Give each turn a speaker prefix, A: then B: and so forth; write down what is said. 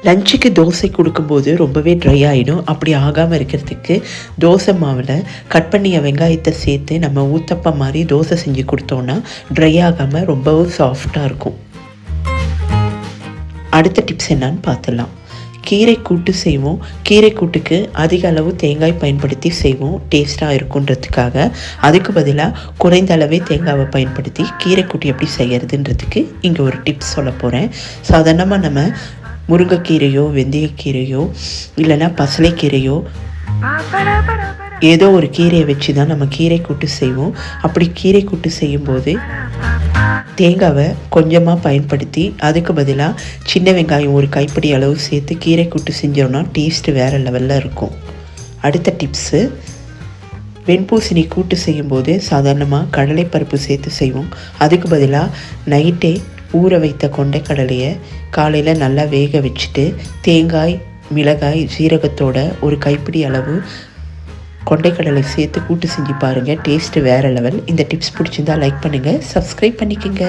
A: லஞ்சுக்கு தோசை கொடுக்கும்போது ரொம்பவே ட்ரை ஆகிடும். அப்படி ஆகாமல் இருக்கிறதுக்கு தோசை மாவில் கட் பண்ணிய வெங்காயத்தை சேர்த்து நம்ம ஊத்தப்பம் மாதிரி தோசை செஞ்சு கொடுத்தோன்னா ட்ரை ஆகாமல் ரொம்பவும் சாஃப்டாக இருக்கும். அடுத்த டிப்ஸ் என்னன்னு பார்த்துடலாம். கீரை கூட்டு செய்வோம். கீரை கூட்டுக்கு அதிக அளவு தேங்காய் பயன்படுத்தி செய்வோம், டேஸ்ட்டாக இருக்குன்றதுக்காக. அதுக்கு பதிலாக குறைந்த அளவே தேங்காவை பயன்படுத்தி கீரை கூட்டு எப்படி செய்கிறதுன்றதுக்கு இங்கே ஒரு டிப்ஸ் சொல்ல போகிறேன். சாதாரணமாக நம்ம முருங்கைக்கீரையோ வெந்தயக்கீரையோ இல்லைன்னா பசலைக்கீரையோ ஏதோ ஒரு கீரையை வச்சு தான் நம்ம கீரை கூட்டு செய்வோம். அப்படி கீரை கூட்டு செய்யும்போது தேங்காவை கொஞ்சமாக பயன்படுத்தி அதுக்கு பதிலாக சின்ன வெங்காயம் ஒரு கைப்பிடி அளவு சேர்த்து கீரை கூட்டு செஞ்சோன்னா டேஸ்ட்டு வேறு லெவலில் இருக்கும். அடுத்த டிப்ஸு, வெண்பூசணி கூட்டு செய்யும்போது சாதாரணமாக கடலைப்பருப்பு சேர்த்து செய்வோம். அதுக்கு பதிலாக நைட்டே ஊற வைத்த கொண்டைக்கடலையை காலையில் நல்லா வேக வச்சுட்டு தேங்காய், மிளகாய், சீரகத்தோட ஒரு கைப்பிடி அளவு கொண்டைக்கடலை சேர்த்து கூட்டு செஞ்சு பாருங்கள். டேஸ்ட்டு வேறு லெவல். இந்த டிப்ஸ் பிடிச்சிருந்தால் லைக் பண்ணுங்கள், சப்ஸ்கிரைப் பண்ணிக்கோங்க.